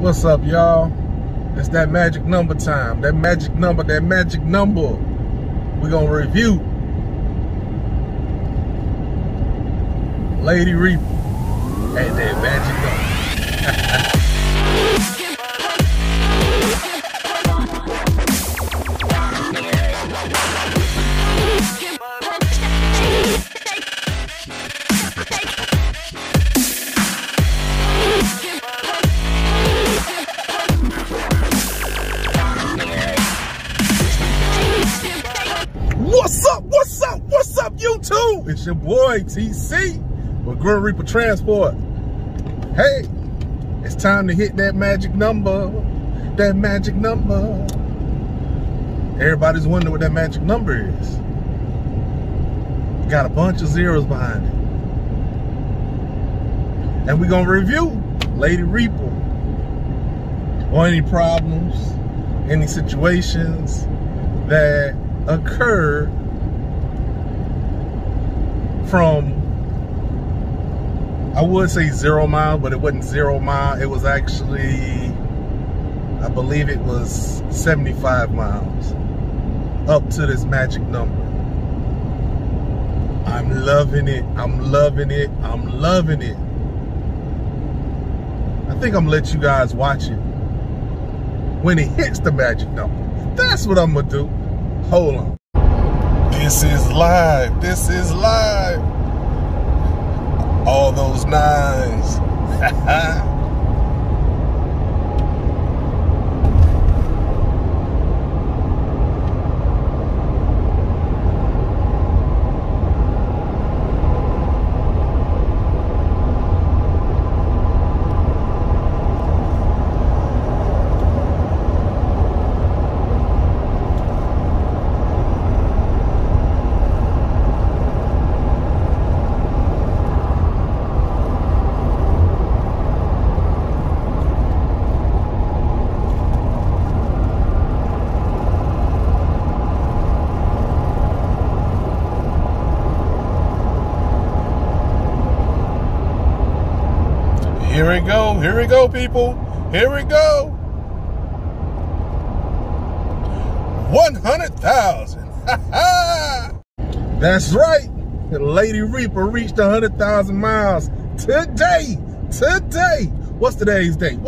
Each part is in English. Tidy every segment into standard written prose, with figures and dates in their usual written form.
What's up, y'all? It's that magic number time. That magic number. We're gonna review Lady Reaper and that magic number. What's up, YouTube? It's your boy, TC, with GrimReapertransport. Hey, it's time to hit that magic number. Everybody's wondering what that magic number is. Got a bunch of zeros behind it. And we're gonna review Lady Reaper. Or any problems, any situations that occurred from, I would say 0 mile, but it wasn't 0 mile. It was actually, I believe it was 75 miles up to this magic number. I'm loving it. I think I'm gonna let you guys watch it when it hits the magic number. That's what I'm gonna do. Hold on. This is live. All those nines. Here we go, people. Here we go. 100,000. That's right. Lady Reaper reached 100,000 miles today. What's today's date?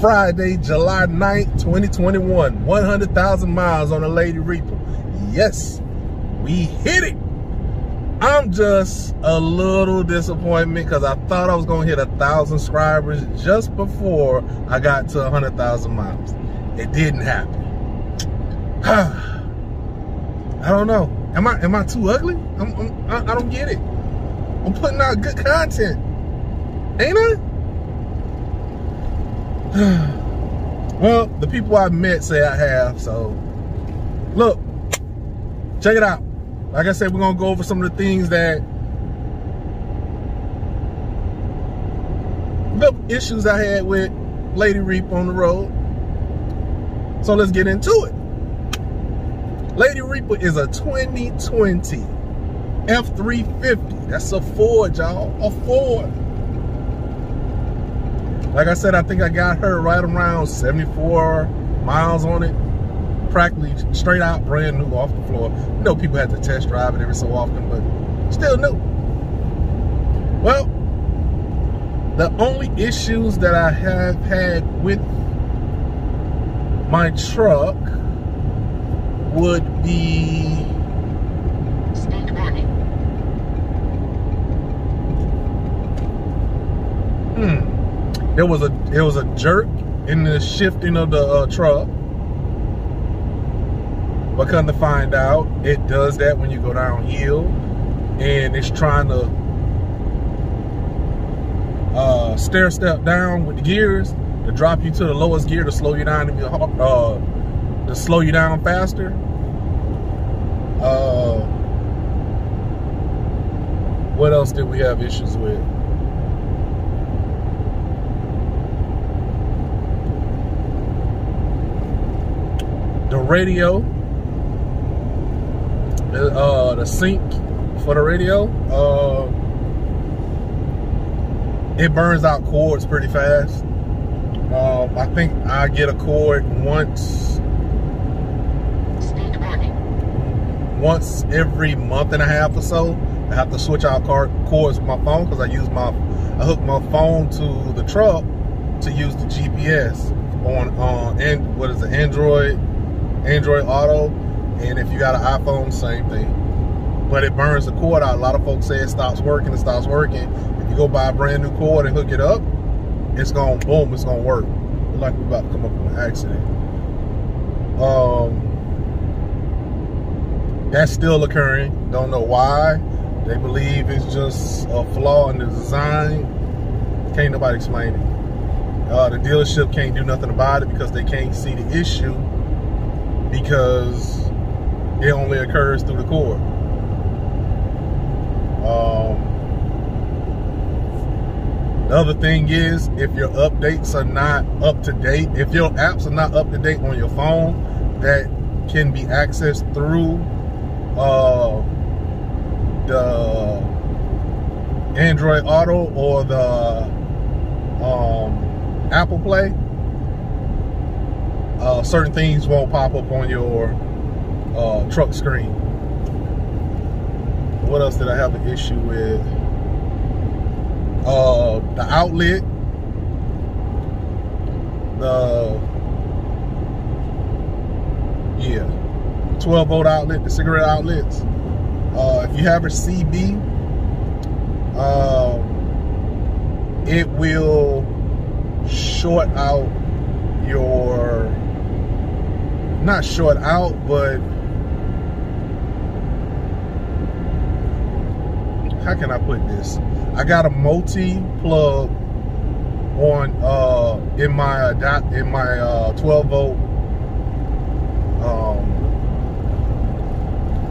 Friday, July 9th, 2021. 100,000 miles on the Lady Reaper. Yes, we hit it. I'm just a little disappointed because I thought I was going to hit 1,000 subscribers just before I got to 100,000 miles. It didn't happen. I don't know. Am I too ugly? I don't get it. I'm putting out good content, ain't I? Well, the people I've met say I have. So, look, check it out. Like I said, we're gonna go over some of the things the issues I had with Lady Reaper on the road. So let's get into it. Lady Reaper is a 2020 F350. That's a Ford, y'all, a Ford. Like I said, I think I got her right around 74 miles on it. Practically straight out, brand new, off the floor. You know, people have to test drive it every so often, but still new. Well, the only issues that I have had with my truck would be there was a jerk in the shifting of the truck. But come to find out, it does that when you go downhill, and it's trying to stair step down with the gears to drop you to the lowest gear to slow you down faster. What else did we have issues with? The radio. The sync for the radio. it burns out cords pretty fast. I think I get a cord once every month and a half or so. I have to switch out cords with my phone because I hook my phone to the truck to use the GPS on Android Auto, and if you got an iPhone, same thing. But it burns the cord out. A lot of folks say it stops working. It stops working. If you go buy a brand new cord and hook it up, it's gonna boom. It's gonna work. Look like we're about to come up with an accident. That's still occurring. Don't know why. They believe it's just a flaw in the design. Can't nobody explain it. The dealership can't do nothing about it because they can't see the issue because it only occurs through the cord. The other thing is, if your updates are not up to date, if your apps are not up to date on your phone, that can be accessed through the Android Auto or the Apple Play. Certain things won't pop up on your truck screen. What else did I have an issue with? The outlet, the 12-volt outlet, the cigarette outlets. If you have a CB, it will short out your, not short out, but how can I put this? I got a multi-plug on in my 12-volt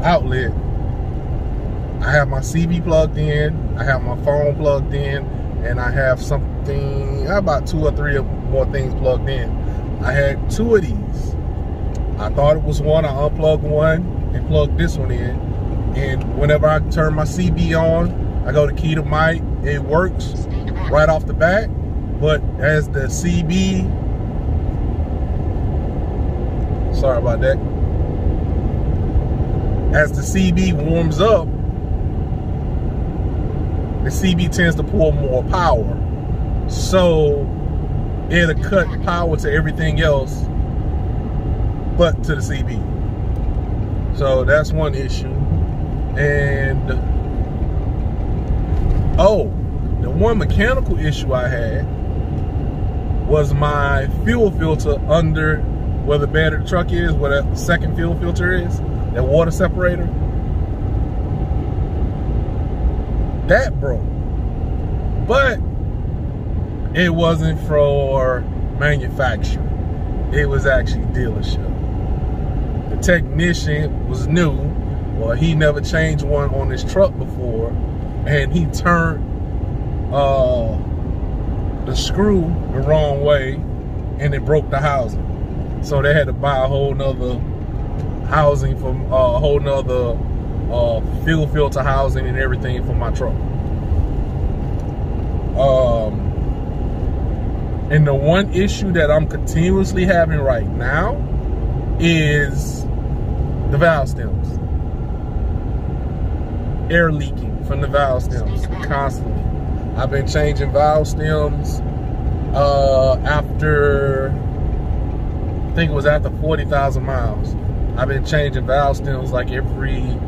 outlet. I have my CB plugged in, I have my phone plugged in, and I have something, about 2 or 3 more things plugged in. I had 2 of these. I thought it was one. I unplugged one and plugged this one in. And whenever I turn my CB on, I go to key to mic, it works right off the bat. But as the CB, sorry about that. As the CB warms up, the CB tends to pull more power. So it'll cut power to everything else but to the CB. So that's one issue. And the one mechanical issue I had was my fuel filter under where the bed of the truck is, where that second fuel filter is, that water separator. That broke. But it wasn't for manufacturer. It was actually dealership. The technician was new. Well, he never changed one on his truck before, and he turned the screw the wrong way, and it broke the housing. So they had to buy a whole nother housing from a whole nother fuel filter housing and everything for my truck. And the one issue that I'm continuously having right now is the valve stems. Air leaking from the valve stems constantly. I've been changing valve stems after, I think it was after 40,000 miles. I've been changing valve stems like every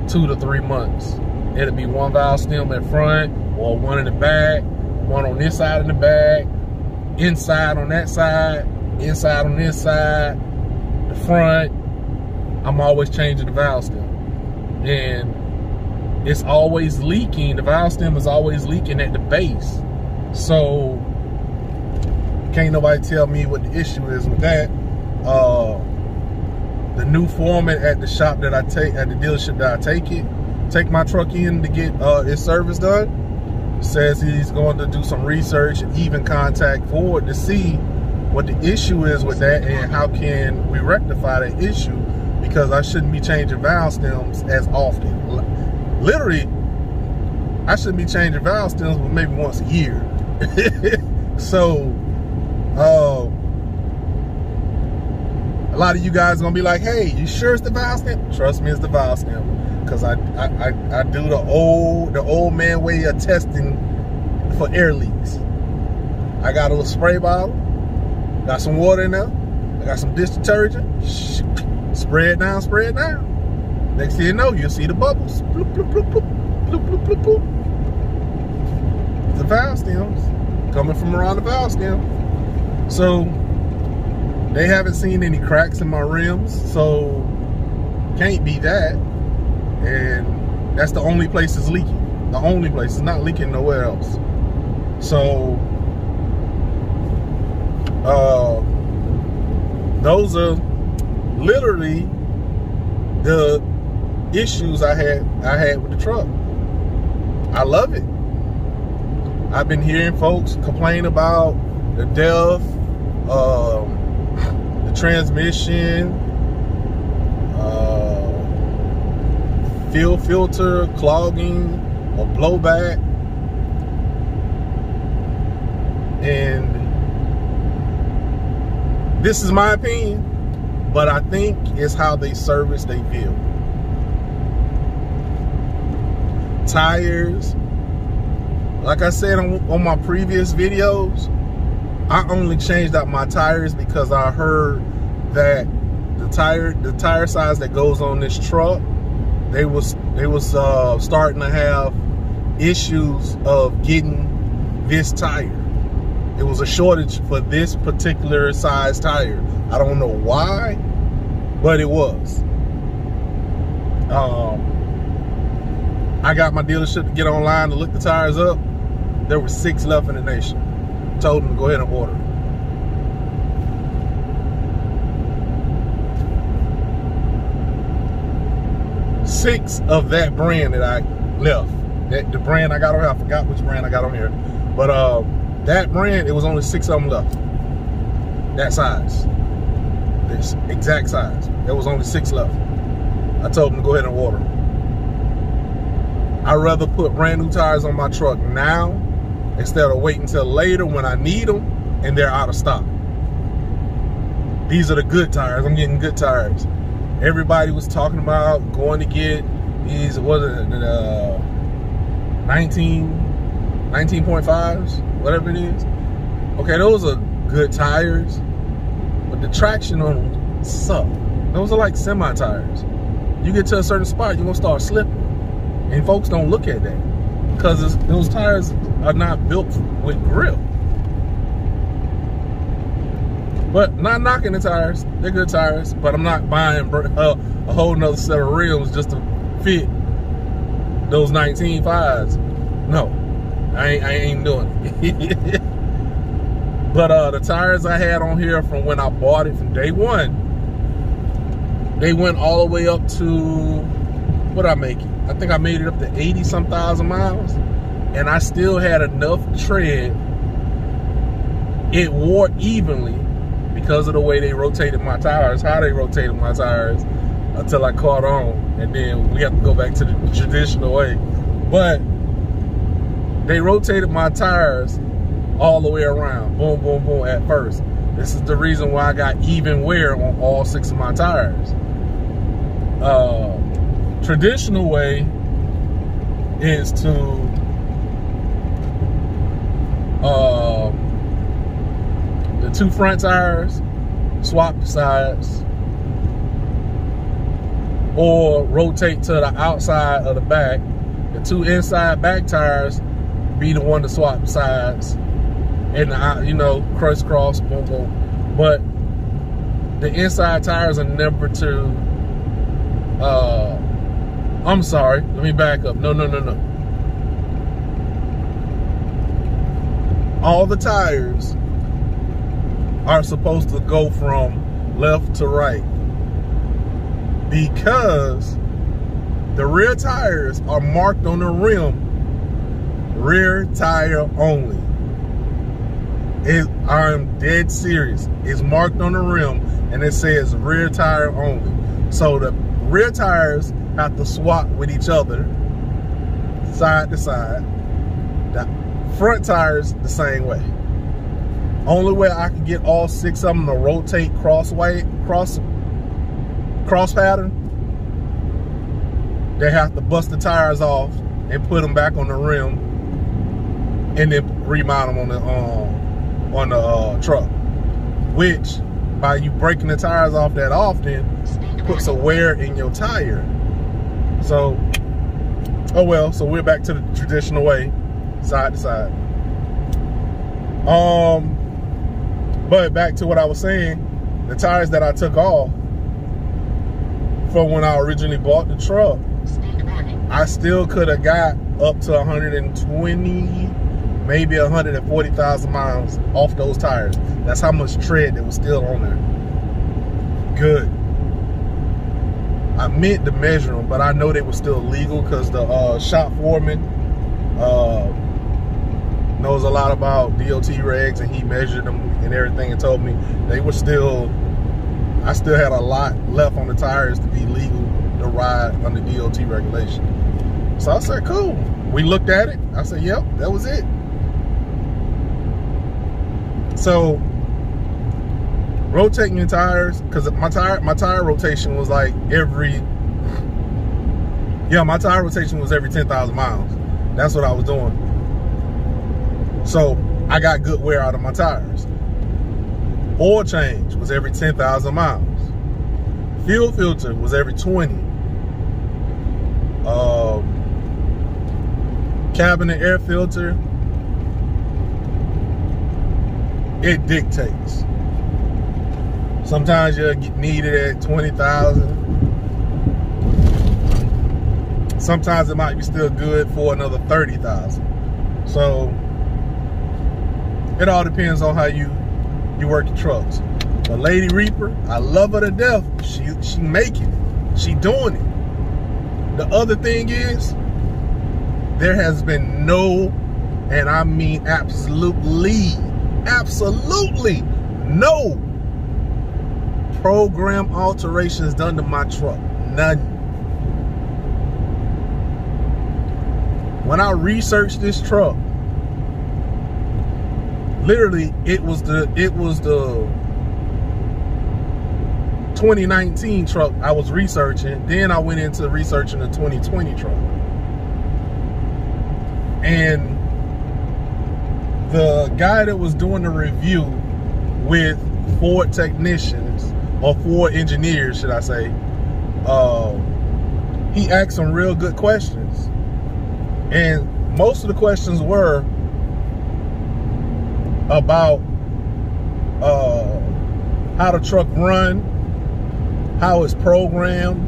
2 to 3 months. It'll be one valve stem in front, or one in the back, one on this side of the back, inside on that side, inside on this side, the front. I'm always changing the valve stem. And it's always leaking. The valve stem is always leaking at the base. So can't nobody tell me what the issue is with that. The new foreman at the shop that I take, at the dealership that I take my truck in to get its service done, says he's going to do some research and even contact Ford to see what the issue is with that and how can we rectify that issue, because I shouldn't be changing valve stems as often. Literally, I should be changing valve stems, but maybe once a year. So, a lot of you guys are gonna be like, "Hey, you sure it's the valve stem?" Trust me, it's the valve stem, because I do the old man way of testing for air leaks. I got a little spray bottle, got some water in there, I got some dish detergent, spray it down, spray it down. Next thing you know, you'll see the bubbles. Bloop, bloop, bloop, bloop, bloop, bloop, bloop, bloop. The valve stems coming from around the valve stem. So they haven't seen any cracks in my rims, so can't be that. And that's the only place it's leaking. The only place. It's not leaking nowhere else. So those are literally the issues I had with the truck. I love it. I've been hearing folks complain about the DEF, the transmission, fuel filter clogging or blowback, and this is my opinion, but I think it's how they service they vehicle. Tires, like I said on my previous videos, I only changed out my tires because I heard that the tire size that goes on this truck, they was starting to have issues of getting this tire. It was a shortage for this particular size tire. I don't know why, but it was. I got my dealership to get online to look the tires up. There were 6 left in the nation. Told them to go ahead and order. 6 of that brand that I left. The brand I got on here, I forgot which brand I got on here. But that brand, it was only 6 of them left. That size. This exact size. There was only 6 left. I told them to go ahead and order. I'd rather put brand new tires on my truck now instead of waiting until later when I need them and they're out of stock. These are the good tires. I'm getting good tires. Everybody was talking about going to get these, what is it, 19.5s, whatever it is. Okay, those are good tires, but the traction on them suck. Those are like semi tires. You get to a certain spot, you're gonna start slipping. And folks don't look at that because those tires are not built with grip. But not knocking the tires, they're good tires, but I'm not buying a whole nother set of rims just to fit those 19.5s. No, I ain't doing it. But the tires I had on here from when I bought it from day one, they went all the way up to, what did I make it? I think I made it up to 80-some thousand miles, and I still had enough tread. It wore evenly because of the way they rotated my tires, how they rotated my tires, until I caught on, and then we have to go back to the traditional way. But they rotated my tires all the way around, boom, boom, boom, at first. This is the reason why I got even wear on all 6 of my tires. Traditional way is to the 2 front tires, swap the sides, or rotate to the outside of the back. The 2 inside back tires be the one to swap the sides, and the, you know, crisscross, boom, boom. But the inside tires are never to. I'm sorry, let me back up. No. All the tires are supposed to go from left to right because the rear tires are marked on the rim, rear tire only. I'm dead serious. It's marked on the rim and it says rear tire only. So the rear tires have to swap with each other side to side. The front tires the same way. Only way I can get all 6 of them to rotate cross pattern, they have to bust the tires off and put them back on the rim, and then remount them on the truck. Which, by you breaking the tires off that often, puts a wear in your tire. So, oh well. So we're back to the traditional way, side to side. But back to what I was saying, the tires that I took off from when I originally bought the truck, I still could have got up to 120, maybe 140,000 miles off those tires. That's how much tread that was still on there. Good. I meant to measure them, but I know they were still legal because the shop foreman knows a lot about DOT regs, and he measured them and everything and told me they were still, I still had a lot left on the tires to be legal to ride under DOT regulation. So I said, cool. We looked at it. I said, yep, that was it. So rotating your tires, because my tire rotation was like every 10,000 miles. That's what I was doing. So I got good wear out of my tires. Oil change was every 10,000 miles. Fuel filter was every 20. Cabin and air filter, it dictates. Sometimes you'll get needed at 20,000. Sometimes it might be still good for another 30,000. So it all depends on how you work your trucks. But Lady Reaper, I love her to death. She making it. She doing it. The other thing is, there has been no, and I mean absolutely no program alterations done to my truck. None. When I researched this truck, literally it was the 2019 truck I was researching. Then I went into researching the 2020 truck. And the guy that was doing the review with Ford technicians, or Ford engineers, should I say, he asked some real good questions. And most of the questions were about how the truck run, how it's programmed,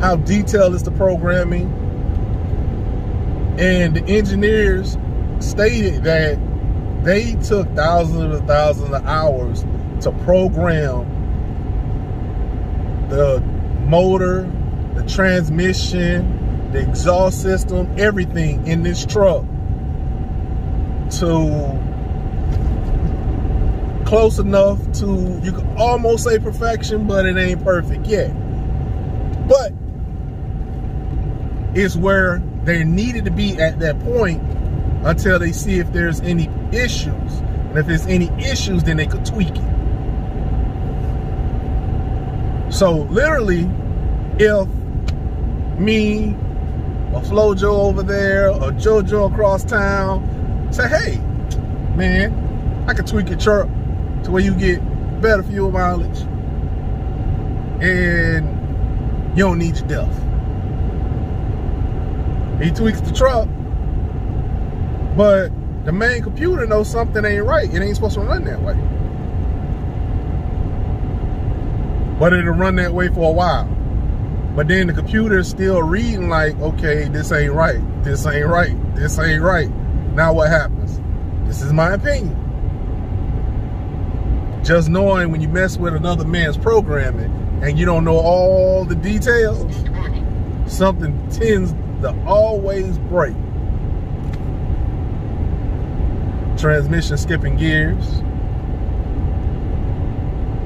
how detailed is the programming. And the engineers stated that they took thousands of hours to program the motor, the transmission, the exhaust system, everything in this truck to close enough to, you could almost say perfection, but it ain't perfect yet. But it's where they needed to be at that point until they see if there's any issues. And if there's any issues, then they could tweak it. So literally, if me, or Flojo over there, or Jojo across town say, hey, man, I could tweak your truck to where you get better fuel mileage and you don't need your DEF. He tweaks the truck, but the main computer knows something ain't right. It ain't supposed to run that way. But it'll run that way for a while. But then the computer is still reading like, okay, this ain't right. This ain't right. This ain't right. Now what happens? This is my opinion. Just knowing when you mess with another man's programming and you don't know all the details, something tends to always break. Transmission skipping gears.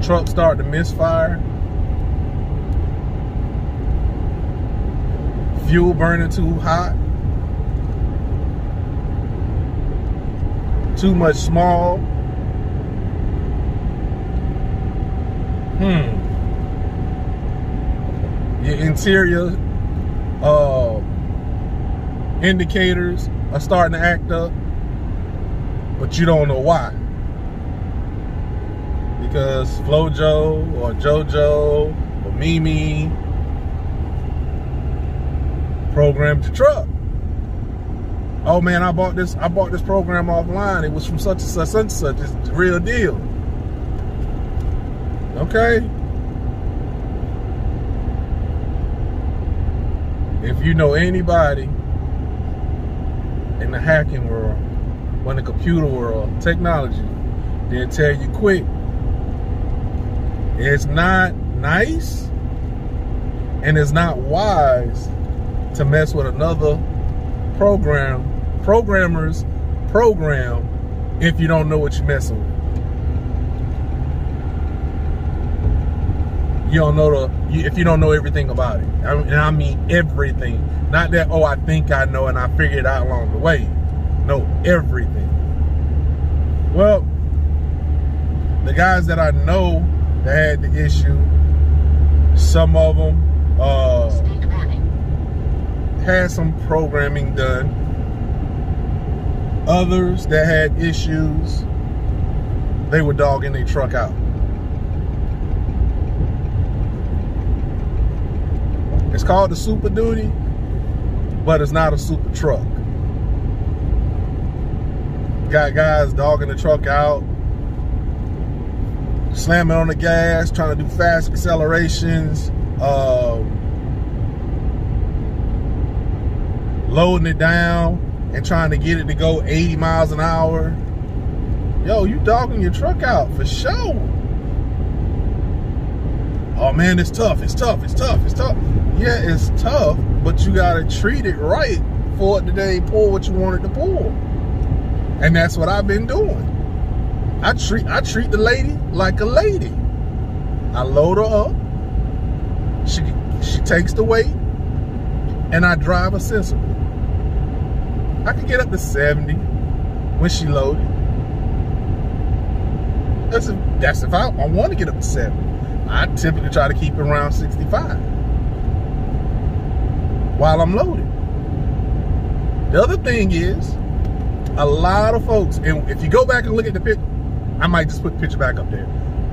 Truck start to misfire. Fuel burning too hot. too much smog. Your interior indicators are starting to act up, but you don't know why. Because Flojo or Jojo or Mimi programmed your truck. Oh man, I bought this program offline. It was from such and such, such and such. It's the real deal. Okay. If you know anybody in the hacking world, or in the computer world, technology, they'll tell you quick. It's not nice and it's not wise to mess with another programmer's program if you don't know what you're messing with. You don't know if you don't know everything about it. And I mean everything. Not that, oh, I think I know and I figured it out along the way. No, everything. Well, the guys that I know that had the issue, some of them had some programming done. Others that had issues, they were dogging their truck out. It's called the Super Duty, but it's not a super truck. Got guys dogging the truck out, slamming on the gas, trying to do fast accelerations, loading it down and trying to get it to go 80 miles an hour. Yo, you dogging your truck out for sure. Oh man, it's tough, it's tough, it's tough, it's tough. Yeah, it's tough, but you gotta treat it right for it to pull what you want it to pull. And that's what I've been doing. I treat the lady like a lady. I load her up, she takes the weight, and I drive her sensibly. I can get up to 70 when she loaded. That's if I want to get up to 70. I typically try to keep it around 65 while I'm loaded. The other thing is, a lot of folks, and if you go back and look at the picture, I might just put the picture back up there,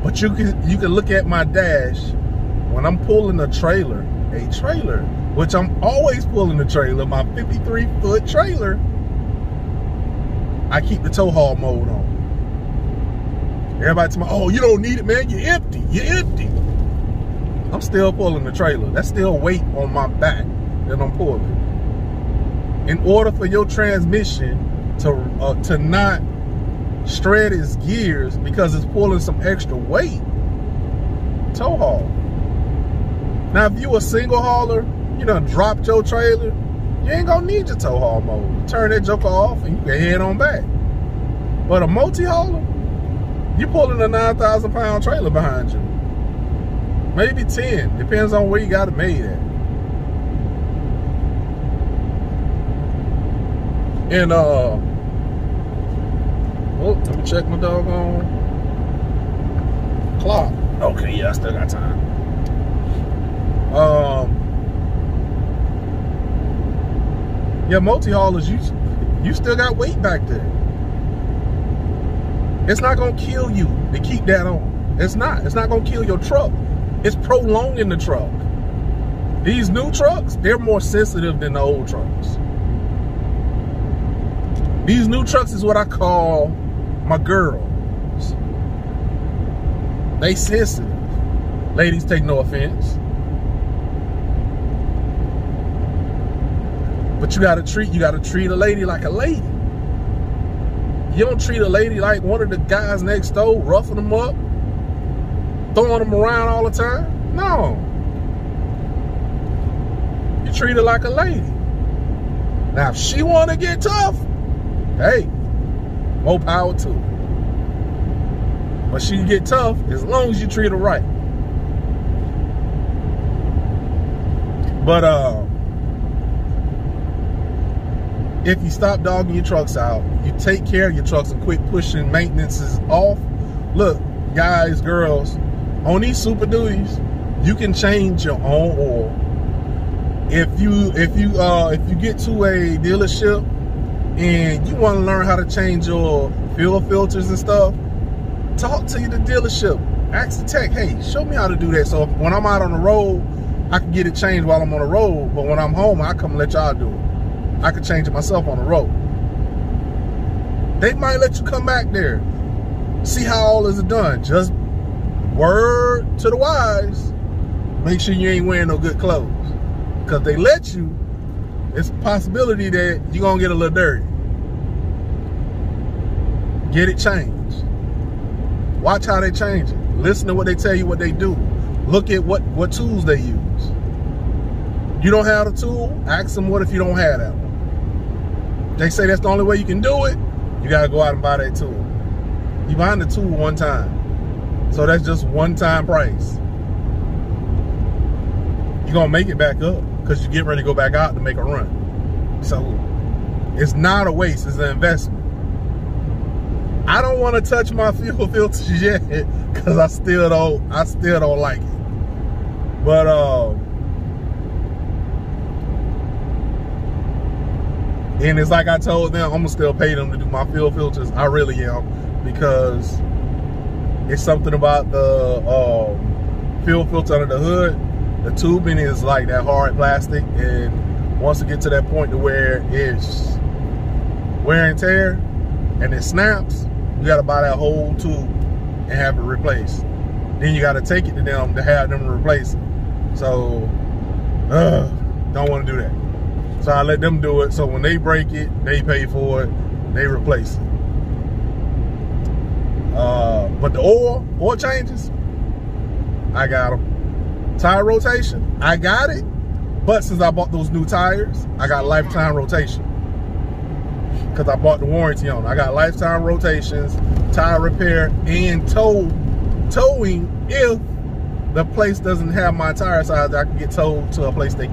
but you can look at my dash when I'm pulling a trailer, which I'm always pulling the trailer, my 53-foot trailer, I keep the tow haul mode on. Everybody tell me, oh, you don't need it, man, you're empty, you're empty. I'm still pulling the trailer. That's still weight on my back that I'm pulling. In order for your transmission to not shred its gears because it's pulling some extra weight, tow haul. Now, if you a single hauler, you done dropped your trailer, you ain't gonna need your tow haul mode. Turn that joker off and you can head on back. But a multi-hauler, you pulling a 9,000-pound trailer behind you. Maybe 10, depends on where you got it made at. And oh, let me check my doggone clock. Okay, yeah, I still got time. Yeah, multi-haulers, you still got weight back there. It's not gonna kill you to keep that on. It's not gonna kill your truck. It's prolonging the truck. These new trucks, they're more sensitive than the old trucks. These new trucks is what I call my girls. They sensitive. Ladies, take no offense. But you gotta treat a lady like a lady. You don't treat a lady like one of the guys next door, roughing them up, throwing them around all the time. No. You treat her like a lady. Now, if she want to get tough, hey, more power to her. But she can get tough as long as you treat her right. But if you stop dogging your trucks out, you take care of your trucks and quit pushing maintenances off. Look, guys, girls, on these Super Duties, you can change your own oil. If you get to a dealership and you want to learn how to change your fuel filters and stuff, talk to the dealership. Ask the tech, hey, show me how to do that. So when I'm out on the road, I can get it changed while I'm on the road. But when I'm home, I come and let y'all do it. I can change it myself on the road. They might let you come back there, see how all is done. Just word to the wise, make sure you ain't wearing no good clothes. Because they let you, it's a possibility that you're going to get a little dirty. Get it changed. Watch how they change it. Listen to what they tell you, what they do. Look at what tools they use. You don't have the tool, ask them what if you don't have that one. They say that's the only way you can do it, you got to go out and buy that tool. You buy the tool one time. So that's just one-time price. You're going to make it back up because you get ready to go back out to make a run. So it's not a waste, it's an investment. I don't want to touch my fuel filters yet because I still don't like it. But and it's like I told them, I'm gonna still pay them to do my fuel filters. I really am, because it's something about the fuel filter under the hood. The tubing is like that hard plastic, and once it gets to that point to where it's wear and tear and it snaps, you gotta buy that whole tube and have it replaced. Then you gotta take it to them to have them replace it. So, don't wanna do that. So I let them do it. So when they break it, they pay for it, they replace it. But the oil changes, I got them. Tire rotation, I got it. But since I bought those new tires, I got lifetime rotation. Because I bought the warranty on it. I got lifetime rotations, tire repair, and towing if the place doesn't have my tire size. I can get towed to a place that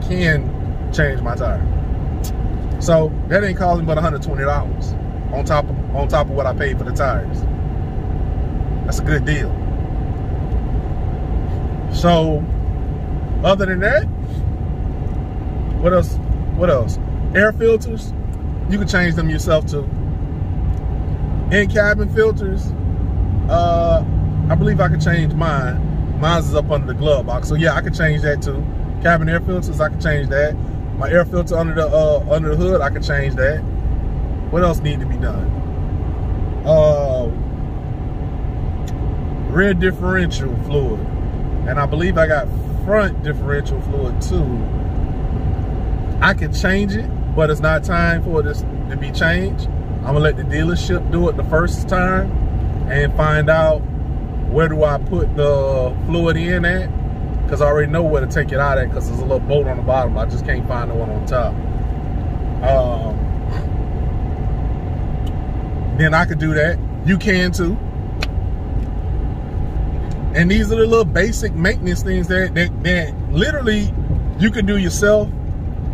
can change my tire. So that ain't costing but $120 on top of what I paid for the tires. That's a good deal. So other than that, what else? Air filters, you can change them yourself too. In-cabin filters, I believe I can change mine. Mine's is up under the glove box, so yeah, I can change that too. Cabin air filters, I can change that. My air filter under the hood, I can change that. What else need to be done? Rear differential fluid, and I believe I got front differential fluid too. I can change it, but it's not time for this to be changed. I'm gonna let the dealership do it the first time and find out where do I put the fluid in at, because I already know where to take it out at, because there's a little bolt on the bottom. I just can't find the one on top. Then I could do that. You can too. And these are the little basic maintenance things that literally you can do yourself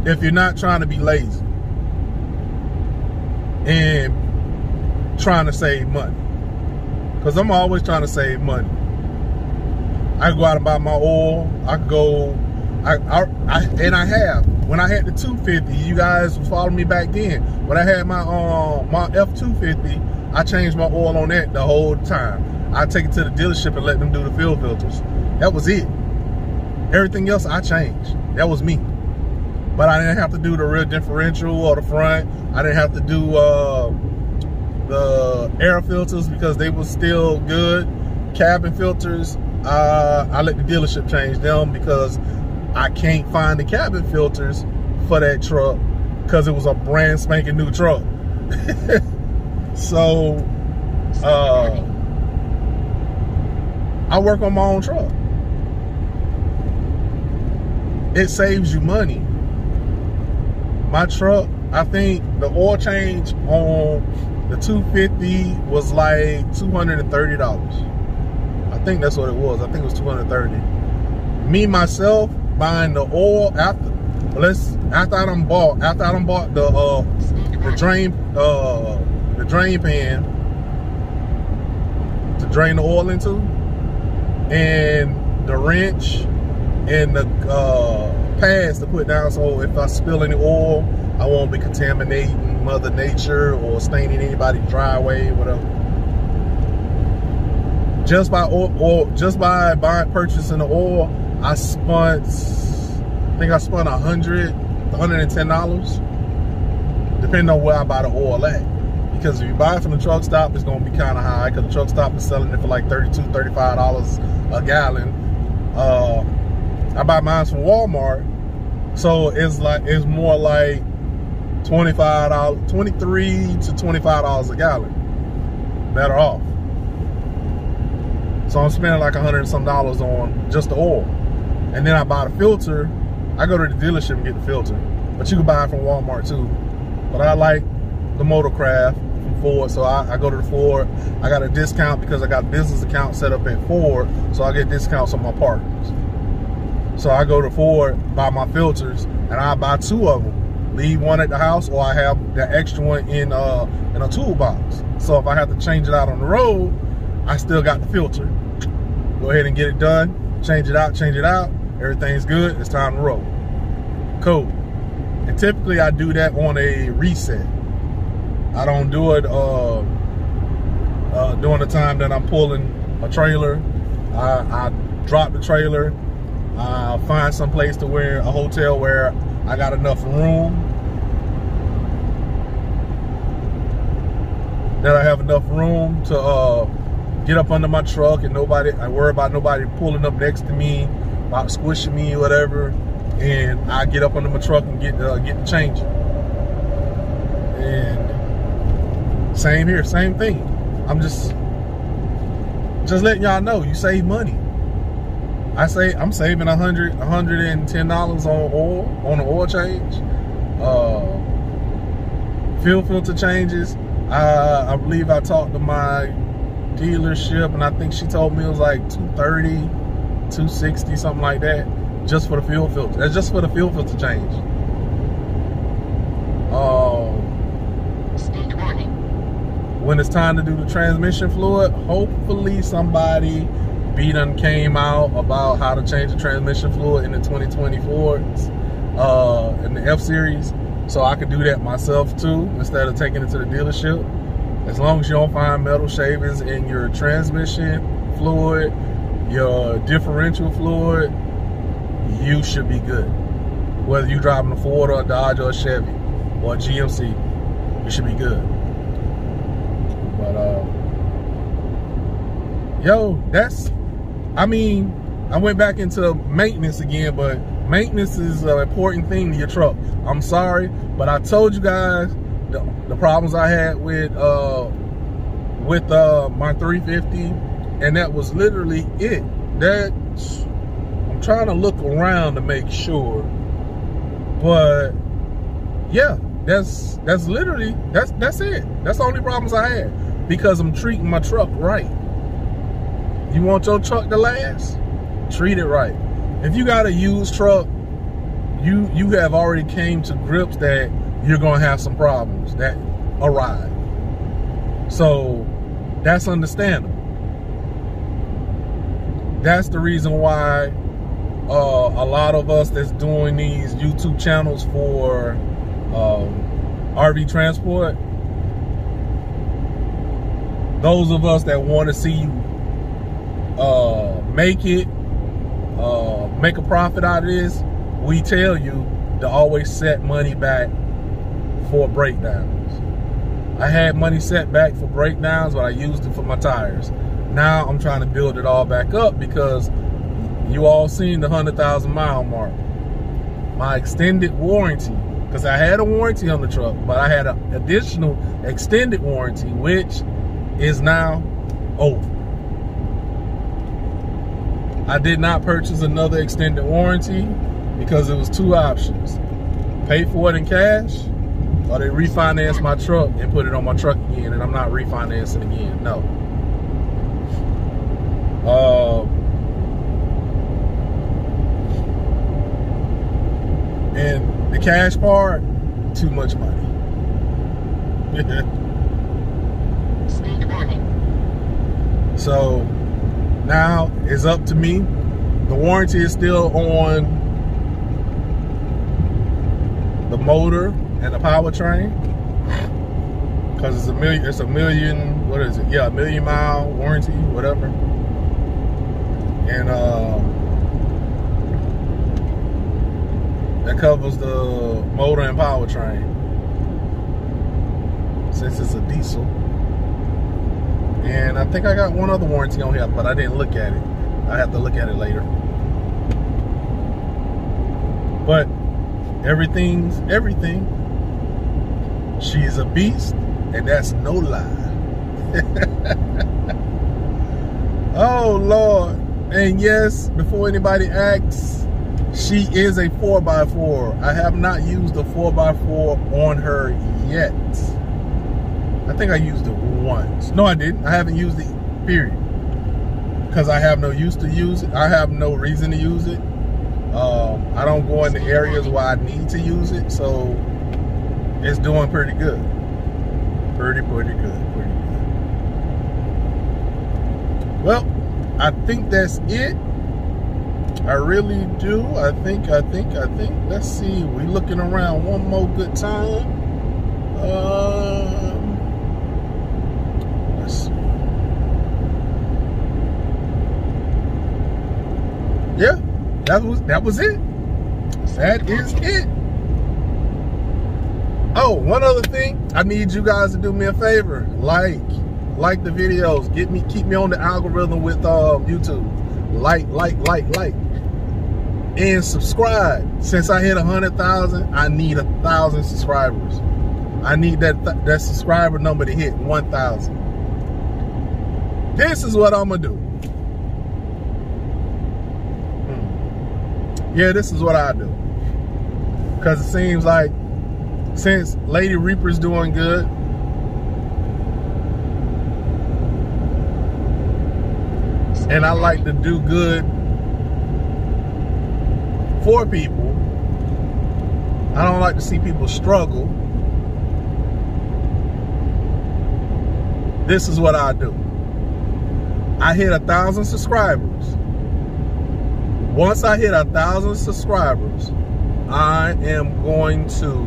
if you're not trying to be lazy and trying to save money. Because I'm always trying to save money. I can go out and buy my oil. I could go, and I have. When I had the 250, you guys was following me back then. When I had my my F250, I changed my oil on that the whole time. I take it to the dealership and let them do the fuel filters. That was it. Everything else I changed. That was me. But I didn't have to do the rear differential or the front. I didn't have to do the air filters because they were still good. Cabin filters, I let the dealership change them because I can't find the cabin filters for that truck because it was a brand spanking new truck. So I work on my own truck. It saves you money. My truck, I think the oil change on the 250 was like $230. I think that's what it was. I think it was $230. Me, myself, buying the oil after, After I done bought the drain pan to drain the oil into, and the wrench and the pads to put down, so if I spill any oil, I won't be contaminating Mother Nature or staining anybody's driveway, whatever. Just by purchasing the oil, I think I spent $110, depending on where I buy the oil at. Because if you buy it from the truck stop, it's gonna be kind of high, because the truck stop is selling it for like $32, $35 a gallon. I buy mine from Walmart, so it's more like $23 to $25 a gallon. Better off. So I'm spending like $100 and some on just the oil. And then I buy the filter. I go to the dealership and get the filter, but you can buy it from Walmart too. But I like the Motorcraft from Ford, so I go to the Ford. I got a discount because I got a business account set up at Ford, so I get discounts on my partners. So I go to Ford, buy my filters, and I buy 2 of them. Leave one at the house, or I have the extra one in a toolbox. So if I have to change it out on the road, I still got the filter. Go ahead and get it done. Change it out. Everything's good. It's time to roll. Cool. And typically I do that on a reset. I don't do it during the time that I'm pulling a trailer. I drop the trailer. I find some place to where, a hotel where I got enough room, that I have enough room to get up under my truck, and I worry about nobody pulling up next to me, about squishing me or whatever, and I get up under my truck and get the change. And same here, same thing. I'm just letting y'all know, you save money. I'm saving $110 on the oil change. Fuel filter changes. I believe I talked to my dealership, and I think she told me it was like $230, $260, something like that, just for the fuel filter. That's just for the fuel filter change. Speed warning. When it's time to do the transmission fluid, hopefully somebody done came out about how to change the transmission fluid in the 2024s in the F-Series, so I could do that myself too, instead of taking it to the dealership. As long as you don't find metal shavings in your transmission fluid, your differential fluid, you should be good. Whether you're driving a Ford or a Dodge or a Chevy or a GMC, you should be good. But I went back into maintenance again, but maintenance is an important thing to your truck. I'm sorry, but I told you guys the problems I had with my 350, and that was literally it. I'm trying to look around to make sure, but yeah, that's literally it. That's the only problems I had, because I'm treating my truck right. You want your truck to last? Treat it right. If you got a used truck, you have already came to grips that you're gonna have some problems that arrive. So that's understandable. That's the reason why a lot of us that's doing these YouTube channels for RV transport, those of us that want to see you make a profit out of this, we tell you to always set money back for breakdowns. I had money set back for breakdowns, but I used it for my tires. Now I'm trying to build it all back up, because you all seen the 100,000 mile mark. My extended warranty, because I had a warranty on the truck, but I had an additional extended warranty, which is now over. I did not purchase another extended warranty because it was 2 options: pay for it in cash, or they refinance my truck and put it on my truck again, and I'm not refinancing again. No. And the cash part, too much money. Speed warning. So now it's up to me. The warranty is still on the motor and the powertrain, because it's a million, what is it? Yeah, a 1,000,000 mile warranty, whatever. And that covers the motor and powertrain, since it's a diesel. And I think I got one other warranty on here, but I didn't look at it. I have to look at it later. But everything's everything. She's a beast, and that's no lie. Oh Lord. And yes, before anybody asks, she is a 4x4. I have not used a 4x4 on her yet. I think I used it once. No, I didn't. I haven't used it, period. Because I have no use to use it. I have no reason to use it. I don't go into areas where I need to use it. So it's doing pretty good. Pretty good. Well, I think that's it. I really do. I think. Let's see. We looking around one more good time. Let's see. Yeah, that was it. That is it. Oh, one other thing. I need you guys to do me a favor. Like the videos. Keep me on the algorithm with YouTube. Like. And subscribe. Since I hit 100,000, I need 1,000 subscribers. I need that subscriber number to hit 1,000. This is what I'm gonna do. Yeah, this is what I do. Because it seems like since Lady Reaper's doing good, and I like to do good for people. I don't like to see people struggle. This is what I do. I hit 1,000 subscribers. Once I hit 1,000 subscribers, I am going to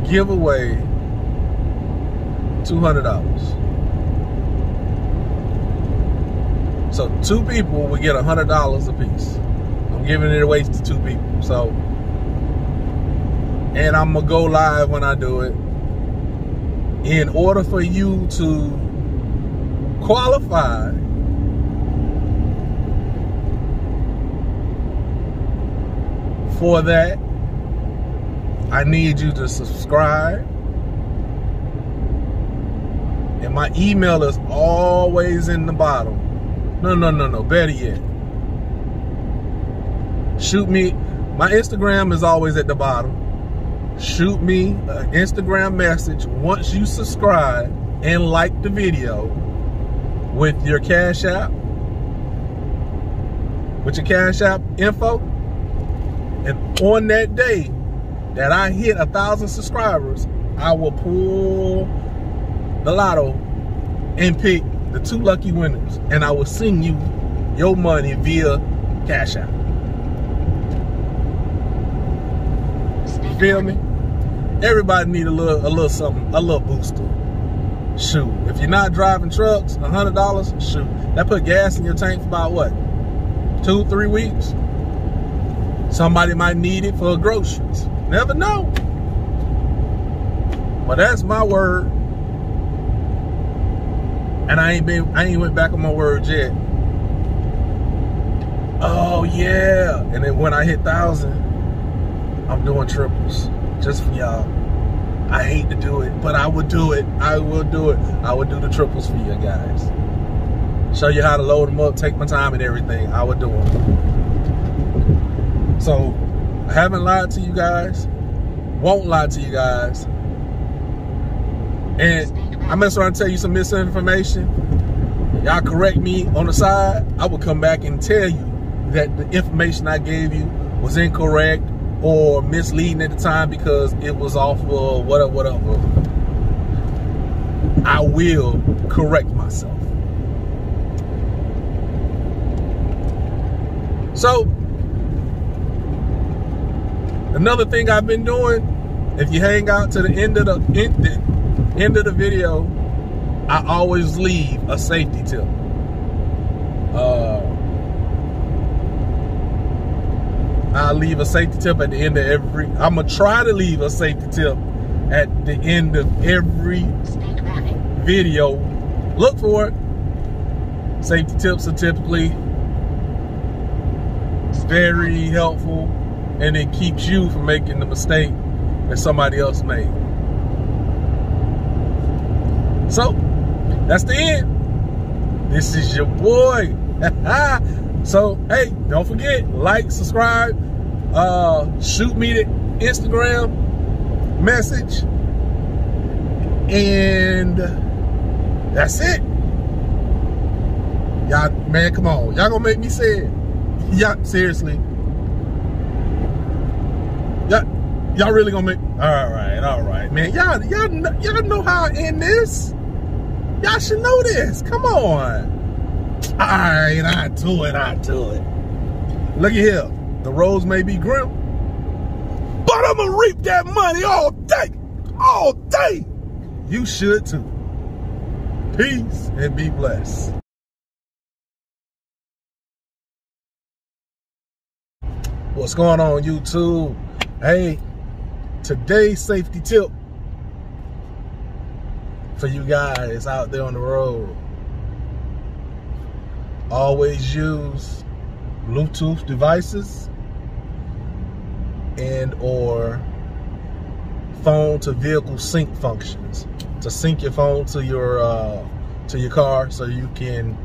give away $200. So 2 people will get $100 a piece. I'm giving it away to 2 people. So, and I'm gonna go live when I do it. In order for you to qualify for that, I need you to subscribe. And my email is always in the bottom. No. Better yet, shoot me. My Instagram is always at the bottom. Shoot me an Instagram message once you subscribe and like the video with your Cash App, info. And on that day that I hit 1,000 subscribers, I will pull the lotto and pick the 2 lucky winners, and I will send you your money via Cash App. You feel me? Everybody need a little something, a little booster. Shoot, if you're not driving trucks, $100, shoot, that put gas in your tank for about what, 2-3 weeks? Somebody might need it for groceries. Never know. But that's my word. And I ain't went back on my word yet. Oh yeah. And then when I hit 1,000, I'm doing triples just for y'all. I hate to do it, but I would do it. I will do it. I would do the triples for you guys. Show you how to load them up, take my time and everything. I would do them. So I haven't lied to you guys. Won't lie to you guys. And I mess around and tell you some misinformation. Y'all correct me on the side. I will come back and tell you that the information I gave you was incorrect or misleading at the time because it was off of whatever, I will correct myself. So, another thing I've been doing, if you hang out to the end of the video, I always leave a safety tip. I'll leave a safety tip at the end of every. I'm gonna try to leave a safety tip at the end of every video. Look for it. Safety tips are typically very helpful, and it keeps you from making the mistake that somebody else made. So that's the end. This is your boy. So hey, don't forget, like, subscribe, shoot me the Instagram message, and that's it. Y'all, man, come on, y'all gonna make me say it. Y'all, seriously, y'all really gonna make? All right, man. Y'all know how I end this. Y'all should know this. Come on. All right, I do it. Look at here. The roads may be grim, but I'm gonna reap that money all day. You should too. Peace and be blessed. What's going on, YouTube? Hey, today's safety tip for you guys out there on the road. Always use Bluetooth devices and or phone to vehicle sync functions to sync your phone to your car so you can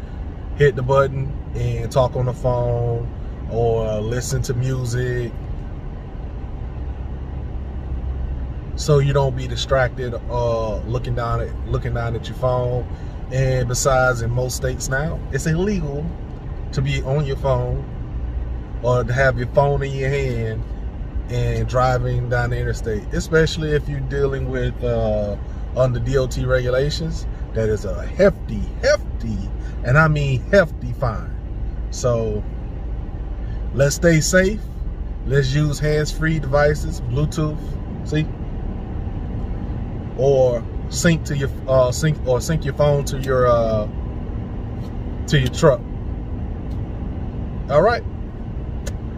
hit the button and talk on the phone or listen to music, so you don't be distracted looking down at your phone. And besides, in most states now, it's illegal to be on your phone or to have your phone in your hand and driving down the interstate, especially if you're dealing with under DOT regulations. That is a hefty, and I mean hefty fine. So let's stay safe. Let's use hands-free devices, Bluetooth, see, or sync to your sync your phone to your truck. All right.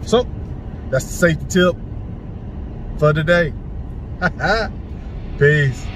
So that's the safety tip for today. Peace.